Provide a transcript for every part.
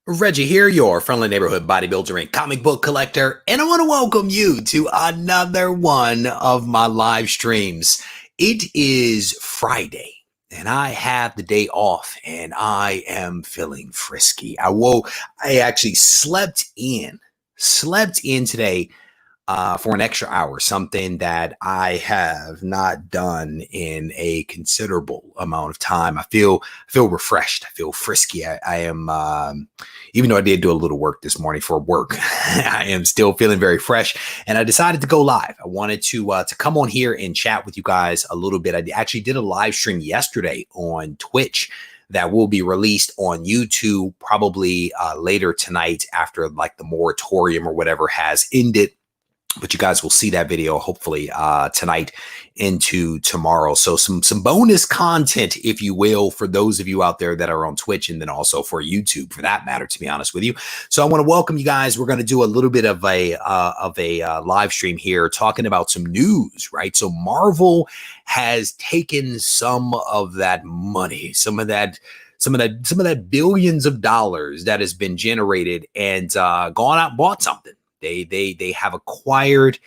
Reggie here, your friendly neighborhood bodybuilder and comic book collector, and I want to welcome you to another one of my live streams. It is Friday, and I have the day off, and I am feeling frisky. I actually slept in today for an extra hour, something that I have not done in a considerable amount of time. I feel refreshed. I feel frisky. I am, even though I did do a little work this morning for work, I am still feeling very fresh. And I decided to go live. I wanted to come on here and chat with you guys a little bit. I actually did a live stream yesterday on Twitch that will be released on YouTube probably later tonight after like the moratorium or whatever has ended. But you guys will see that video hopefully tonight into tomorrow. So some bonus content, if you will, for those of you out there that are on Twitch, and then also for YouTube, for that matter, to be honest with you. So I want to welcome you guys. We're going to do a little bit of a live stream here, talking about some news, right? So Marvel has taken some of that money, some of that billions of dollars that has been generated, and gone out and bought something. They have acquired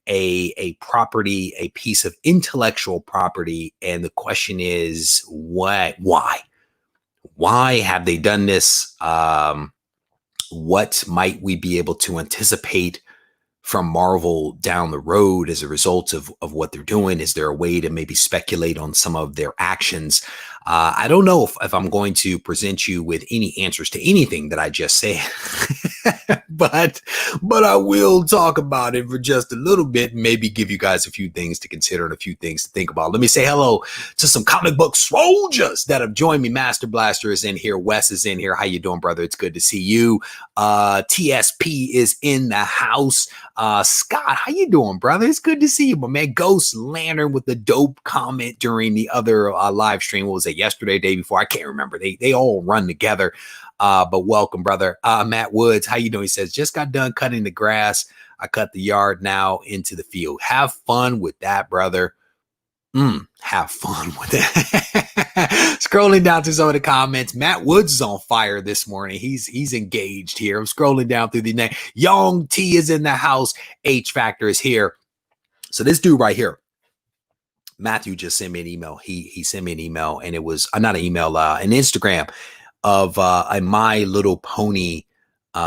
a property, a piece of intellectual property, and the question is, why have they done this? What might we be able to anticipate from Marvel down the road as a result of what they're doing? Is there a way to maybe speculate on some of their actions? I don't know if I'm going to present you with any answers to anything that I just said, but I will talk about it for just a little bit, and maybe give you guys a few things to consider and a few things to think about. Let me say hello to some comic book soldiers that have joined me. Master Blaster is in here. Wes is in here. How you doing, brother? It's good to see you. TSP is in the house. Scott, how you doing, brother? It's good to see you, my man. Ghost Lantern with the dope comment during the other live stream. What was it, yesterday, day before? I can't remember. They all run together. But welcome, brother. Matt Woods, how you doing? He says, just got done cutting the grass. I cut the yard, now into the field. Have fun with that, brother. Have fun with it. Scrolling down through some of the comments, Matt Woods is on fire this morning. He's engaged here. I'm scrolling down through the name. Young T is in the house. H Factor is here. So this dude right here, Matthew, just sent me an email. He sent me an email, and it was not an email, an Instagram of a My Little Pony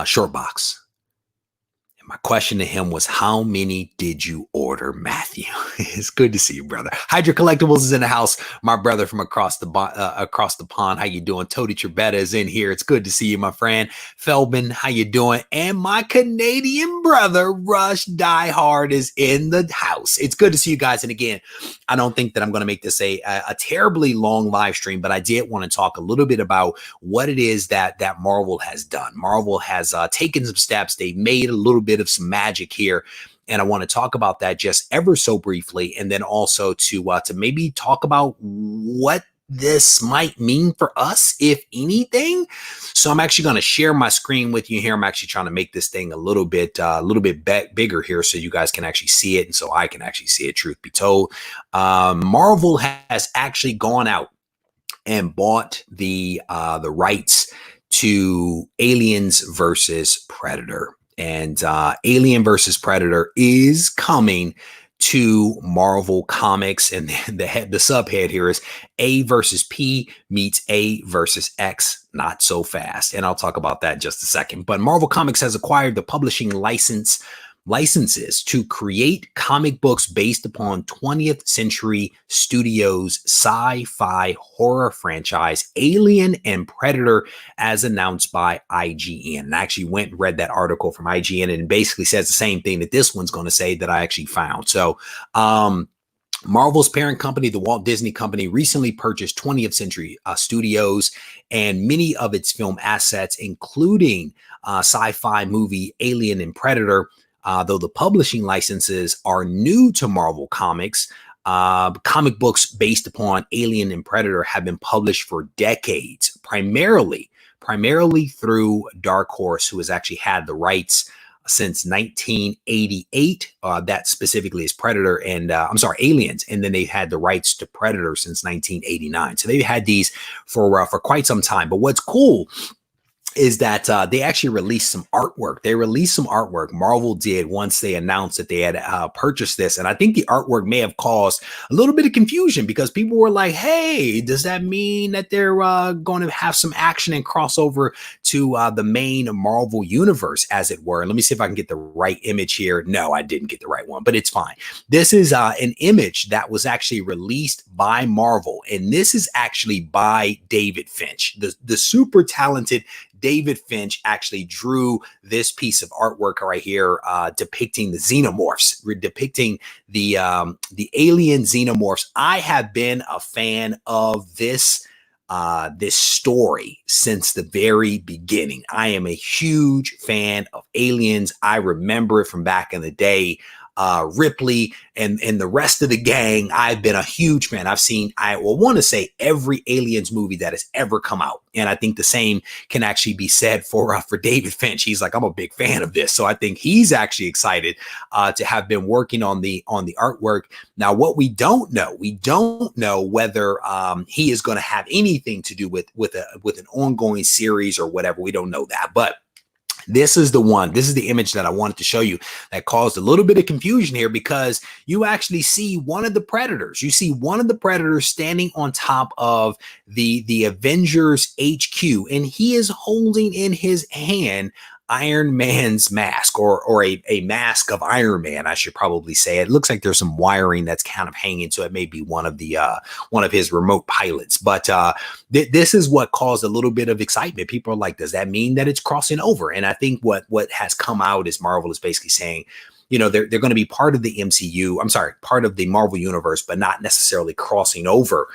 short box. My question to him was, how many did you order, Matthew? It's good to see you, brother. Hydra Collectibles is in the house. My brother from across the pond. How you doing? Tody Trebetta is in here. It's good to see you, my friend. Feldman, how you doing? And my Canadian brother, Rush Die Hard, is in the house. It's good to see you guys. And again, I don't think that I'm going to make this a terribly long live stream, but I did want to talk a little bit about what it is that Marvel has done. Marvel has taken some steps. They've made a little bit of some magic here, and I want to talk about that just ever so briefly, and then also to maybe talk about what this might mean for us, if anything. So I'm actually going to share my screen with you here. I'm actually trying to make this thing a little bit bigger here, so you guys can actually see it, and so I can actually see it. Truth be told, Marvel has actually gone out and bought the rights to Aliens versus Predator. And Alien versus Predator is coming to Marvel Comics, and the subhead here is A versus P meets A versus X, not so fast. And I'll talk about that in just a second. But Marvel Comics has acquired the publishing licenses to create comic books based upon 20th Century Studios' sci-fi horror franchise Alien and Predator, as announced by IGN. And I actually went and read that article from IGN, and it basically says the same thing that this one's going to say that I actually found. So Marvel's parent company, the Walt Disney Company, recently purchased 20th Century Studios and many of its film assets, including sci-fi movie Alien and Predator. Though the publishing licenses are new to Marvel Comics, comic books based upon Alien and Predator have been published for decades, primarily through Dark Horse, who has actually had the rights since 1988. That specifically is Predator and Aliens, and then they've had the rights to Predator since 1989. So they've had these for quite some time. But what's cool is that they actually released some artwork. They released some artwork. Marvel did once they announced that they had purchased this. And I think the artwork may have caused a little bit of confusion because people were like, hey, does that mean that they're going to have some action and crossover to the main Marvel universe, as it were? And let me see if I can get the right image here. No, I didn't get the right one, but it's fine. This is an image that was actually released by Marvel. And this is actually by David Finch, the super talented David Finch actually drew this piece of artwork right here, depicting the xenomorphs, depicting the alien xenomorphs. I have been a fan of this this story since the very beginning. I am a huge fan of aliens. I remember it from back in the day. Ripley and the rest of the gang, I've been a huge fan. I've seen, I will want to say, every Aliens movie that has ever come out. And I think the same can actually be said for David Finch. He's like, I'm a big fan of this. So I think he's actually excited to have been working on the artwork. Now, what we don't know whether he is going to have anything to do with an ongoing series or whatever. We don't know that, but this is the one. This is the image that I wanted to show you that caused a little bit of confusion here, because you actually see one of the Predators. You see one of the Predators standing on top of the Avengers HQ, and he is holding in his hand Iron Man's mask, or a mask of Iron Man, I should probably say. It looks like there's some wiring that's kind of hanging, so it may be one of his remote pilots. But this is what caused a little bit of excitement. People are like, does that mean that it's crossing over? And I think what has come out is Marvel is basically saying, you know, they're going to be part of the MCU. I'm sorry, part of the Marvel universe, but not necessarily crossing over.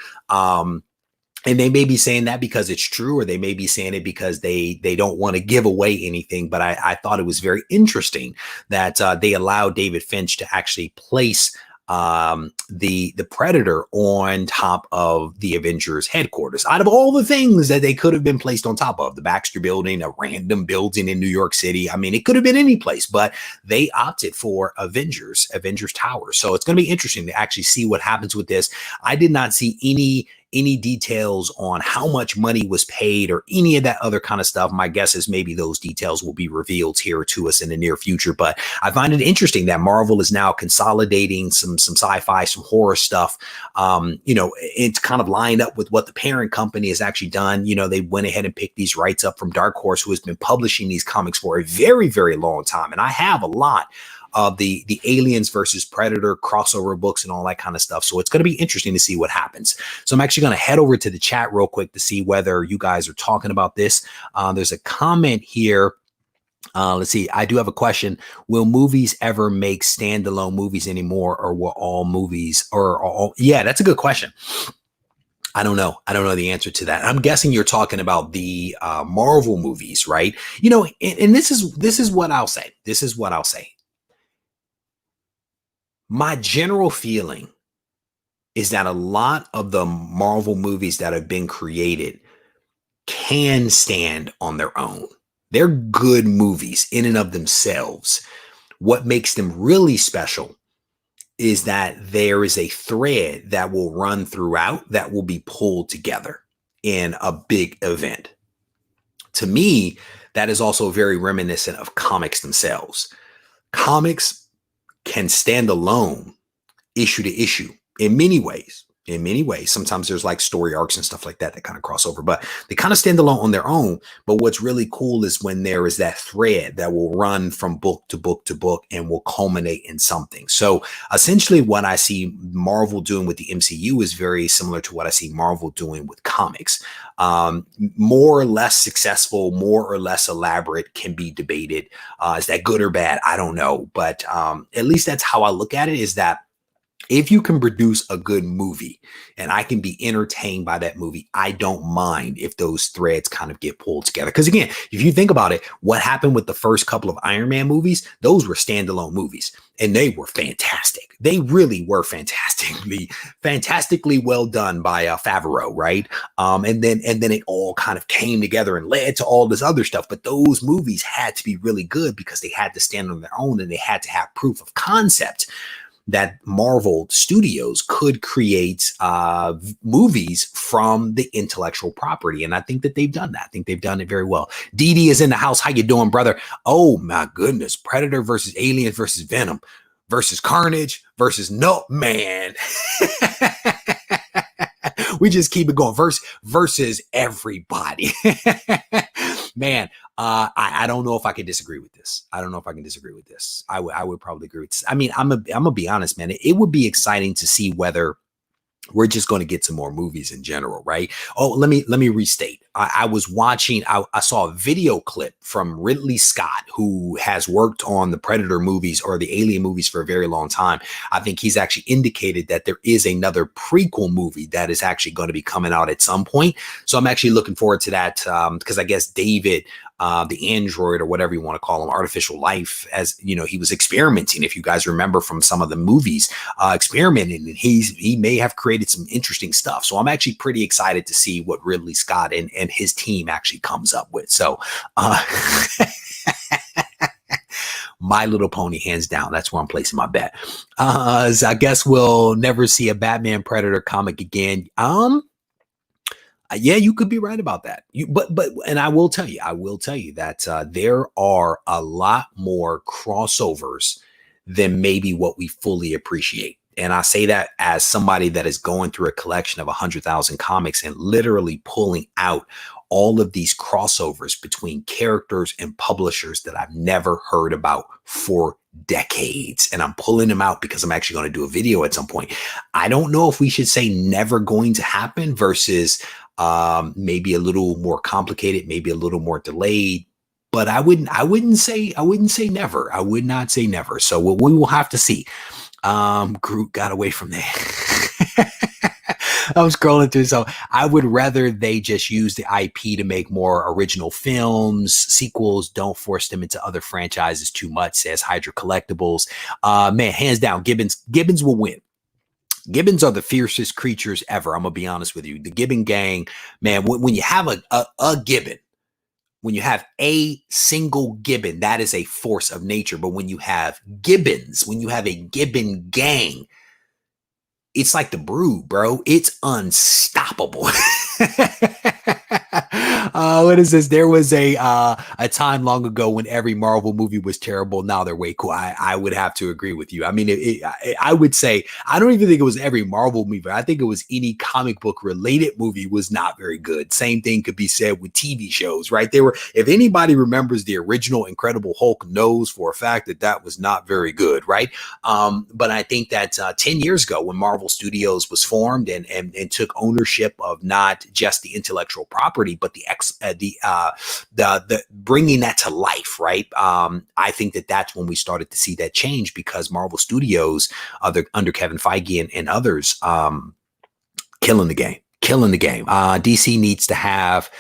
And they may be saying that because it's true, or they may be saying it because they don't want to give away anything. But I thought it was very interesting that they allowed David Finch to actually place the Predator on top of the Avengers headquarters. Out of all the things that they could have been placed on top of, the Baxter Building, a random building in New York City, I mean, it could have been any place, but they opted for Avengers Tower. So it's going to be interesting to actually see what happens with this. I did not see any details on how much money was paid or any of that other kind of stuff. My guess is maybe those details will be revealed here to us in the near future. But I find it interesting that Marvel is now consolidating some sci-fi, some horror stuff. You know, it's kind of lined up with what the parent company has actually done. You know, they went ahead and picked these rights up from Dark Horse, who has been publishing these comics for a very, very long time. And I have a lot of the Aliens versus Predator crossover books and all that kind of stuff. So it's going to be interesting to see what happens. So I'm actually going to head over to the chat real quick to see whether you guys are talking about this. There's a comment here. Let's see. I do have a question. Will movies ever make standalone movies anymore, or will all movies yeah, that's a good question. I don't know. I don't know the answer to that. I'm guessing you're talking about the Marvel movies, right? You know, and this is what I'll say. This is what I'll say. My general feeling is that a lot of the Marvel movies that have been created can stand on their own. They're good movies in and of themselves. What makes them really special is that there is a thread that will run throughout that will be pulled together in a big event. To me, that is also very reminiscent of comics themselves. Comics can stand alone, issue to issue, in many ways. In many ways, sometimes there's like story arcs and stuff like that kind of cross over, but they kind of stand alone on their own. But what's really cool is when there is that thread that will run from book to book to book and will culminate in something. So essentially what I see Marvel doing with the MCU is very similar to what I see Marvel doing with comics. More or less successful, more or less elaborate, can be debated. Is that good or bad? I don't know. But at least that's how I look at it, is that if you can produce a good movie and I can be entertained by that movie, I don't mind if those threads kind of get pulled together. Because again, if you think about it, what happened with the first couple of Iron Man movies, those were standalone movies and they were fantastic. They really were fantastically well done by Favreau, right? And then it all kind of came together and led to all this other stuff. But those movies had to be really good because they had to stand on their own and they had to have proof of concept. that Marvel Studios could create movies from the intellectual property. And I think that they've done that. I think they've done it very well. Dee Dee is in the house. How you doing, brother? Oh my goodness. Predator versus Aliens versus Venom versus Carnage versus no man. We just keep it going. Versus everybody. Man, I don't know if I can disagree with this. I don't know if I can disagree with this. I would probably agree with this. I mean, I'm gonna be honest, man. It would be exciting to see whether we're just going to get some more movies in general, right? Oh, let me restate. I was watching, I saw a video clip from Ridley Scott, who has worked on the Predator movies or the Alien movies for a very long time. I think he's actually indicated that there is another prequel movie that is actually going to be coming out at some point. So I'm actually looking forward to that because I guess David, the android or whatever you want to call him, artificial life, as you know, he was experimenting. If you guys remember from some of the movies, experimenting, and he may have created some interesting stuff. So I'm actually pretty excited to see what Ridley Scott and his team actually comes up with. So My Little Pony, hands down, that's where I'm placing my bet. So I guess we'll never see a Batman Predator comic again. Yeah, you could be right about that. And I will tell you that there are a lot more crossovers than maybe what we fully appreciate. And I say that as somebody that is going through a collection of 100,000 comics and literally pulling out all of these crossovers between characters and publishers that I've never heard about for decades. And I'm pulling them out because I'm actually going to do a video at some point. I don't know if we should say never going to happen versus maybe a little more complicated, maybe a little more delayed. But I wouldn't say never. I would not say never. So we will have to see. Groot got away from there. I was scrolling through. So I would rather they just use the IP to make more original films, sequels. Don't force them into other franchises too much, says Hydra Collectibles. Man, hands down, Gibbons will win. Gibbons are the fiercest creatures ever. I'm gonna be honest with you. The Gibbon gang, man, when you have a Gibbon, when you have a single Gibbon, that is a force of nature. But when you have Gibbons, when you have a Gibbon gang, it's like the Brood, bro. It's unstoppable. What is this? There was a time long ago when every Marvel movie was terrible. Now they're way cool. I would have to agree with you. I mean, I would say, I don't even think it was every Marvel movie. I think it was any comic book related movie was not very good. Same thing could be said with TV shows, right? If anybody remembers the original Incredible Hulk, knows for a fact that was not very good, right? But I think that 10 years ago when Marvel Studios was formed and took ownership of not just the intellectual property, but the bringing that to life, right? I think that that's when we started to see that change because Marvel Studios, under Kevin Feige and others, killing the game. DC needs to have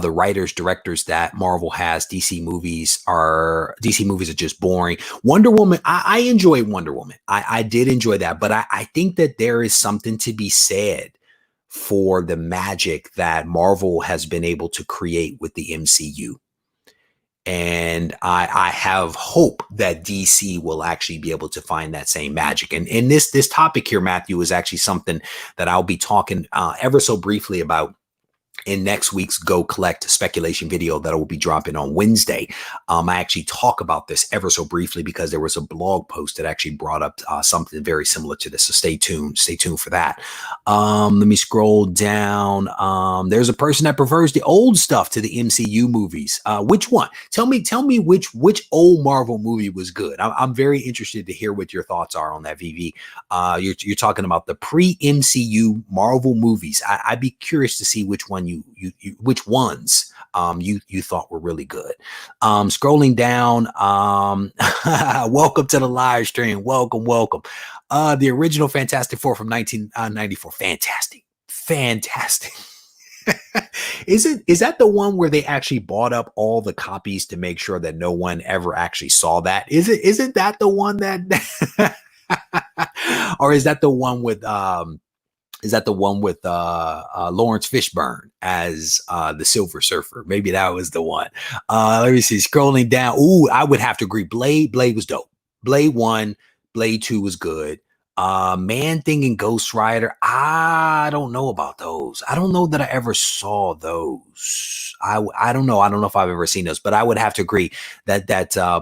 the writers, directors that Marvel has. DC movies are just boring. Wonder Woman, I enjoy Wonder Woman. I did enjoy that, but I think that there is something to be said for the magic that Marvel has been able to create with the MCU. And I have hope that DC will actually be able to find that same magic. And this topic here, Matthew, is actually something that I'll be talking ever so briefly about in next week's Go Collect speculation video that will be dropping on Wednesday. I actually talk about this ever so briefly because there was a blog post that actually brought up something very similar to this. So stay tuned for that. Let me scroll down. There's a person that prefers the old stuff to the MCU movies. Which one? Tell me which old Marvel movie was good. I'm very interested to hear what your thoughts are on that, VV. You're talking about the pre-MCU Marvel movies. I'd be curious to see which one which ones you thought were really good. Scrolling down, welcome to the live stream. Welcome. The original Fantastic Four from 1994. Fantastic. Is that the one where they actually bought up all the copies to make sure that no one ever actually saw that? Isn't that the one that or is that the one with Lawrence Fishburne as the Silver Surfer? Maybe that was the one. Let me see. Scrolling down. Ooh, I would have to agree. Blade was dope. Blade 1, Blade 2 was good. Man Thing and Ghost Rider, I don't know about those. I don't know that I ever saw those. I don't know. I don't know if I've ever seen those, but I would have to agree that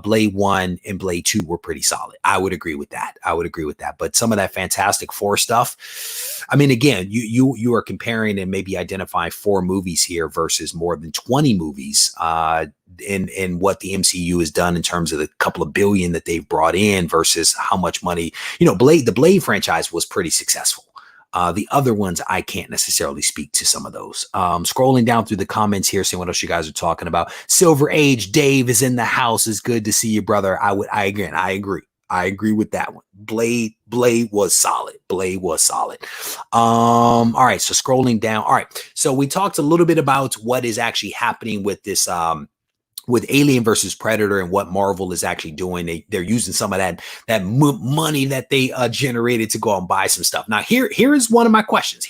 Blade 1 and Blade 2 were pretty solid. I would agree with that. I would agree with that. But some of that Fantastic Four stuff, I mean, again, you are comparing and maybe identifying 4 movies here versus more than 20 movies. In what the MCU has done in terms of the couple of billion that they've brought in versus how much money, the Blade franchise was pretty successful. The other ones, I can't necessarily speak to some of those. Scrolling down through the comments here, seeing what else you guys are talking about. Silver Age Dave is in the house. It's good to see you, brother. I agree. I agree with that one. Blade was solid. Blade was solid. All right. So scrolling down. All right. So we talked a little bit about what is actually happening with this, with Alien versus Predator and what Marvel is actually doing. They're using some of that money that they generated to go out and buy some stuff. Now, here is one of my questions.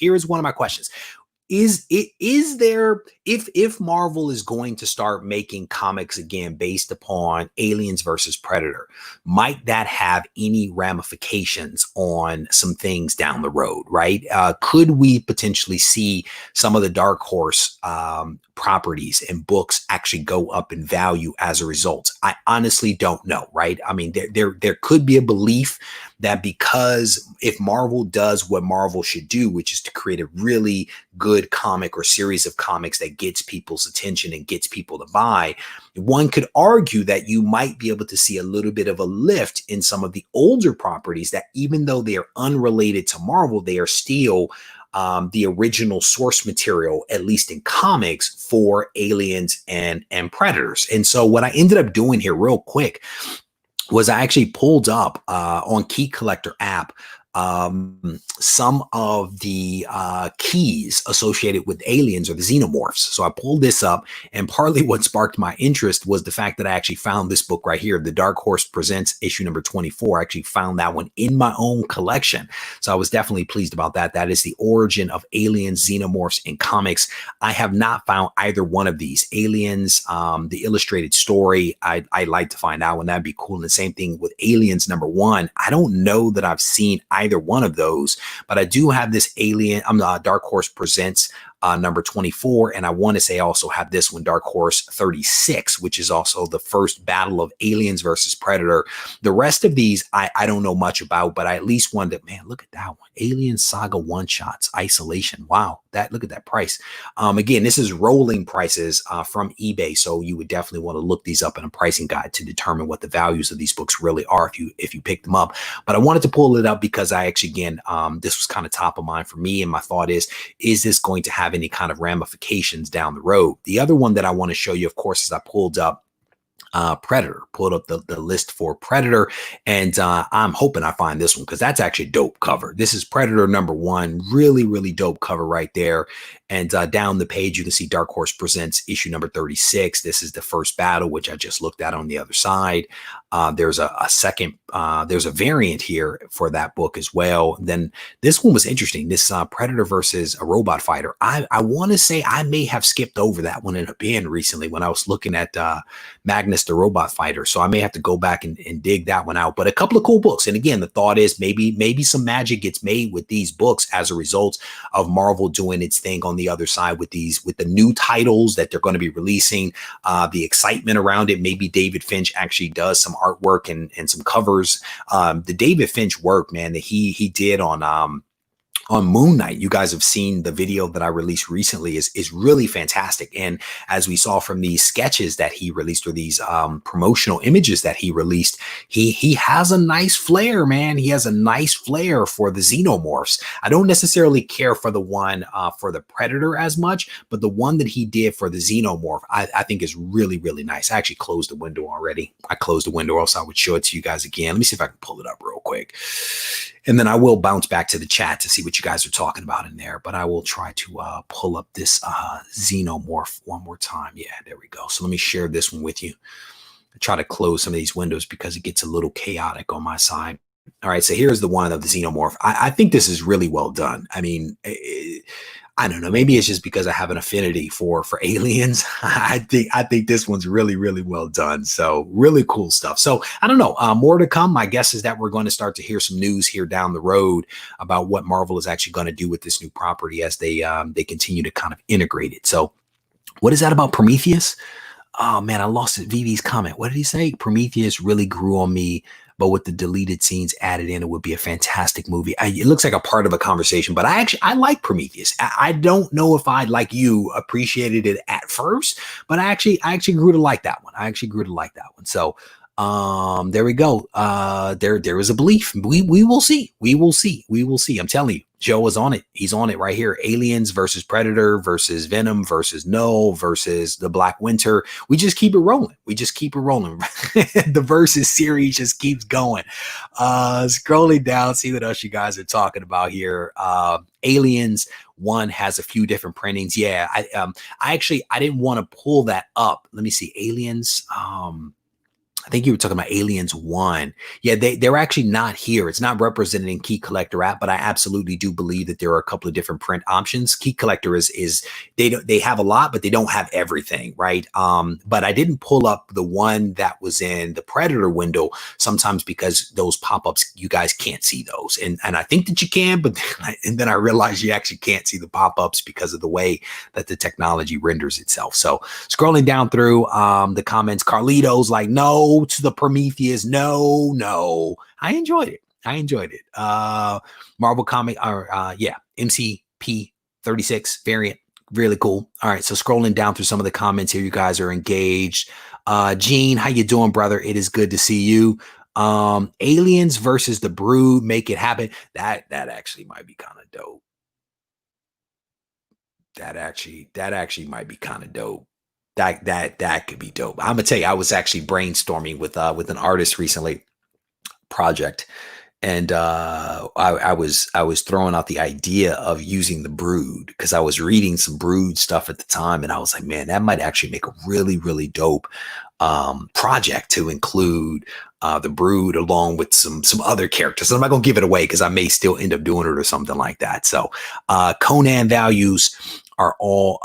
Is there, if Marvel is going to start making comics again based upon Aliens versus Predator, might that have any ramifications on some things down the road, right? Could we potentially see some of the Dark Horse properties and books actually go up in value as a result? I honestly don't know, right? I mean, there could be a belief that because if Marvel does what Marvel should do, which is to create a really good comic or series of comics that gets people's attention and gets people to buy, one could argue that you might be able to see a little bit of a lift in some of the older properties that, even though they are unrelated to Marvel, they are still the original source material, at least in comics, for Aliens and Predators. And so what I ended up doing here real quick was I actually pulled up on Key Collector app some of the keys associated with Aliens or the Xenomorphs. So I pulled this up, and partly what sparked my interest was the fact that I actually found this book right here, The Dark Horse Presents issue number 24. I actually found that one in my own collection. So I was definitely pleased about that. That is The Origin of Aliens, Xenomorphs in Comics. I have not found either one of these. Aliens, the illustrated story, I'd like to find out when that'd be cool. And the same thing with Aliens number 1. I don't know that I've seen either one of those, but I do have this Dark Horse Presents number 24, and I want to say I also have this one, Dark Horse 36, which is also the first battle of Aliens versus Predator. The rest of these I don't know much about, but I at least wanted to, man, look at that one, Alien Saga one-shots, Isolation. Wow, look at that price. Again, this is rolling prices from eBay, so you would definitely want to look these up in a pricing guide to determine what the values of these books really are if you pick them up. But I wanted to pull it up because I actually, again, this was kind of top of mind for me, and my thought is this going to have any kind of ramifications down the road? The other one that I want to show you, of course, is I pulled up Predator, pulled up the list for Predator, and I'm hoping I find this one because that's actually a dope cover. This is Predator number 1, really dope cover right there. And down the page, you can see Dark Horse Presents issue number 36. This is the first battle, which I just looked at on the other side. There's a second, there's a variant here for that book as well. Then this one was interesting. This Predator versus a robot fighter. I want to say I may have skipped over that one in a bin recently when I was looking at Magnus the Robot Fighter. So I may have to go back and dig that one out. But a couple of cool books. And again, the thought is maybe some magic gets made with these books as a result of Marvel doing its thing on the other side with the new titles that they're going to be releasing, the excitement around it. Maybe David Finch actually does some artwork and some covers. The David Finch work, man, that he did on Moon Knight, you guys have seen the video that I released recently, is really fantastic. And as we saw from these sketches that he released, or these promotional images that he released, he has a nice flair, man. He has a nice flair for the Xenomorphs. I don't necessarily care for the one for the Predator as much, but the one that he did for the Xenomorph, I think is really nice. I actually closed the window already. I closed the window, else I would show it to you guys again. Let me see if I can pull it up real quick. And then I will bounce back to the chat to see what you guys are talking about in there. But I will try to pull up this Xenomorph one more time. Yeah, there we go. So let me share this one with you. I try to close some of these windows because it gets a little chaotic on my side. All right, so here's the one of the Xenomorph. I think this is really well done. I mean, I don't know. Maybe it's just because I have an affinity for aliens. I think this one's really, really well done. So really cool stuff. So I don't know. More to come. My guess is that we're going to start to hear some news here down the road about what Marvel is actually going to do with this new property as they continue to kind of integrate it. So what is that about Prometheus? Oh man, I lost it. VV's comment. What did he say? Prometheus really grew on me, but with the deleted scenes added in, it would be a fantastic movie. It looks like a part of a conversation, but I like Prometheus. I don't know if I, like you, appreciated it at first, but I actually grew to like that one. So there we go. There is a belief. We will see. We will see. I'm telling you, Joe is on it. He's on it right here. Aliens versus Predator versus Venom versus Null versus the Black Winter. We just keep it rolling. The versus series just keeps going. Scrolling down, see what else you guys are talking about here. Aliens 1 has a few different printings. Yeah, I didn't want to pull that up. Let me see. Aliens. I think you were talking about Aliens 1. Yeah, they're actually not here. It's not represented in Key Collector app, but I absolutely do believe that there are a couple of different print options. Key Collector is they have a lot, but they don't have everything, right? But I didn't pull up the one that was in the Predator window sometimes because those pop-ups, you guys can't see those. And I think that you can, but then I realized you actually can't see the pop-ups because of the way that the technology renders itself. So scrolling down through the comments, Carlito's like, no to the Prometheus. No. I enjoyed it. Marvel comic, MCP 36 variant. Really cool. All right. So scrolling down through some of the comments here, you guys are engaged. Gene, how you doing, brother? It is good to see you. Aliens versus the Brood, make it happen. That actually might be kind of dope. That actually might be kind of dope. That could be dope. I'm gonna tell you, I was actually brainstorming with an artist recently, project, and I was throwing out the idea of using the Brood because I was reading some Brood stuff at the time, and I was like, man, that might actually make a really, really dope project to include the Brood along with some other characters. And I'm not gonna give it away because I may still end up doing it or something like that. So Conan values are all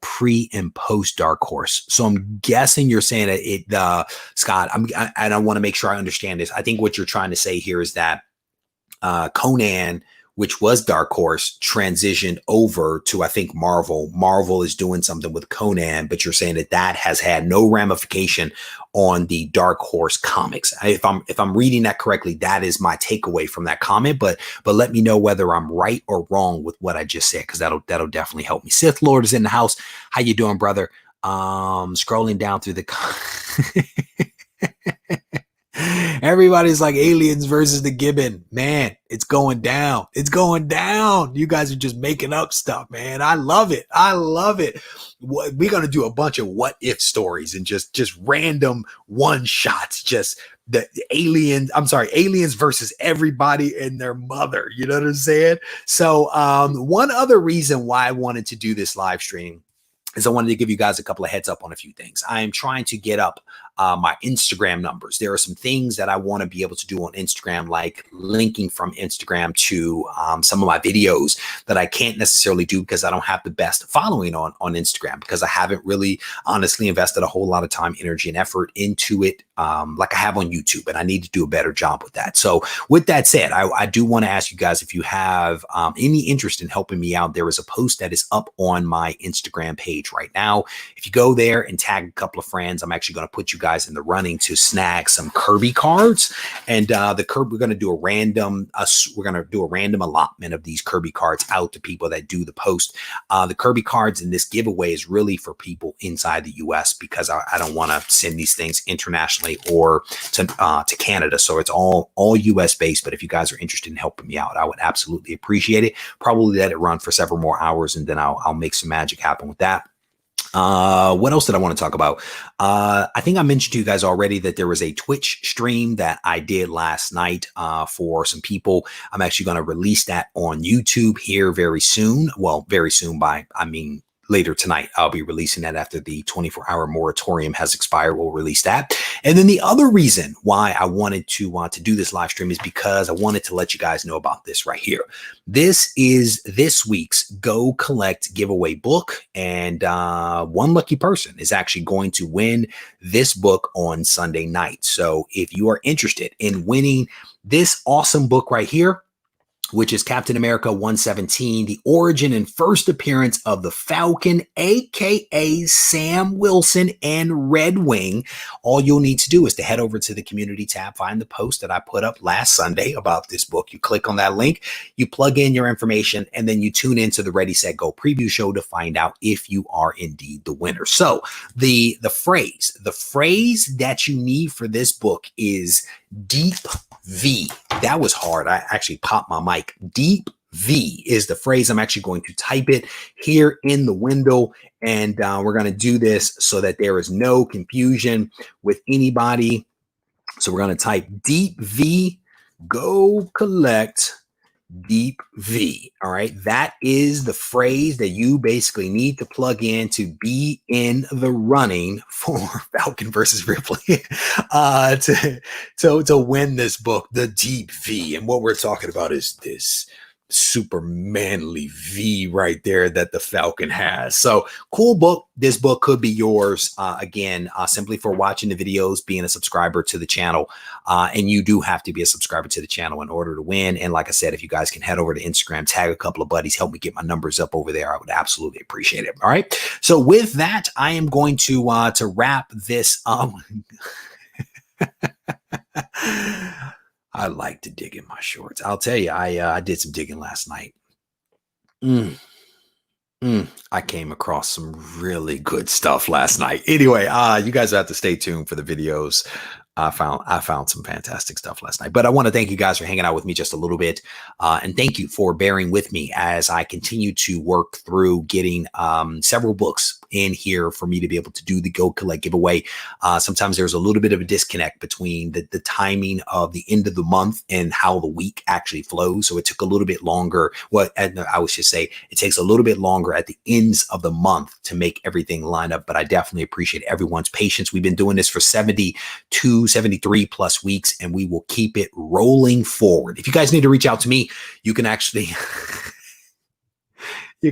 pre and post Dark Horse. So I'm guessing you're saying that Scott, and I want to make sure I understand this. I think what you're trying to say here is that Conan, which was Dark Horse, transitioned over to, I think, Marvel. Marvel is doing something with Conan, but you're saying that has had no ramification on the Dark Horse comics. If I'm reading that correctly, that is my takeaway from that comment. But let me know whether I'm right or wrong with what I just said, because that'll definitely help me. Sith Lord is in the house. How you doing, brother? Scrolling down through the everybody's like Aliens versus the Gibbon. Man, it's going down. You guys are just making up stuff, man. I love it. We're going to do a bunch of what if stories and just random one shots. Just the aliens versus everybody and their mother. You know what I'm saying? So one other reason why I wanted to do this live stream is I wanted to give you guys a couple of heads up on a few things. I am trying to get up my Instagram numbers. There are some things that I want to be able to do on Instagram, like linking from Instagram to some of my videos that I can't necessarily do because I don't have the best following on Instagram, because I haven't really honestly invested a whole lot of time, energy, and effort into it like I have on YouTube, and I need to do a better job with that. So with that said, I do want to ask you guys, if you have any interest in helping me out, there is a post that is up on my Instagram page right now. If you go there and tag a couple of friends, I'm actually going to put you guys in the running to snag some Kirby cards. And we're going to do a random allotment of these Kirby cards out to people that do the post. The Kirby cards in this giveaway is really for people inside the US, because I don't want to send these things internationally or to Canada. So it's all US based. But if you guys are interested in helping me out, I would absolutely appreciate it. Probably let it run for several more hours, and then I'll make some magic happen with that. What else did I want to talk about? I think I mentioned to you guys already that there was a Twitch stream that I did last night for some people. I'm actually going to release that on YouTube here very soon. Well, very soon by, I mean, later tonight. I'll be releasing that after the 24-hour moratorium has expired. We'll release that. And then the other reason why I wanted to do this live stream is because I wanted to let you guys know about this right here. This is this week's Go Collect giveaway book, and one lucky person is actually going to win this book on Sunday night. So if you are interested in winning this awesome book right here, which is Captain America 117, the origin and first appearance of the Falcon, aka Sam Wilson and Red Wing. All you'll need to do is to head over to the community tab, find the post that I put up last Sunday about this book. You click on that link, you plug in your information, and then you tune into the Ready, Set, Go preview show to find out if you are indeed the winner. So the phrase that you need for this book is Deep V. That was hard. I actually popped my mic. Deep V is the phrase. I'm actually going to type it here in the window, and we're going to do this so that there is no confusion with anybody. So we're going to type Deep V, Go Collect Deep V. All right. That is the phrase that you basically need to plug in to be in the running for Falcon versus Ripley to win this book, the Deep V. And what we're talking about is this super manly V right there that the Falcon has. So cool book. This book could be yours again, simply for watching the videos, being a subscriber to the channel. And you do have to be a subscriber to the channel in order to win. And like I said, if you guys can head over to Instagram, tag a couple of buddies, help me get my numbers up over there, I would absolutely appreciate it. All right. So with that, I am going to wrap this up. I like to dig in my shorts. I'll tell you, I did some digging last night. I came across some really good stuff last night. Anyway, you guys have to stay tuned for the videos. I found some fantastic stuff last night, but I want to thank you guys for hanging out with me just a little bit. And thank you for bearing with me as I continue to work through getting several books in here for me to be able to do the Go Collect giveaway. Sometimes there's a little bit of a disconnect between the timing of the end of the month and how the week actually flows. So it took a little bit longer. I would just say it takes a little bit longer at the ends of the month to make everything line up. But I definitely appreciate everyone's patience. We've been doing this for 73 plus weeks, and we will keep it rolling forward. If you guys need to reach out to me, you can actually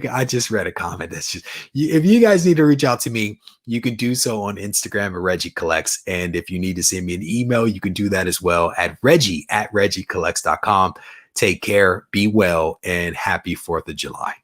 I just read a comment that's just, if you guys need to reach out to me, you can do so on Instagram at Regie Collects. And if you need to send me an email, you can do that as well at Regie@regiecollects.com. Take care, be well, and happy 4th of July.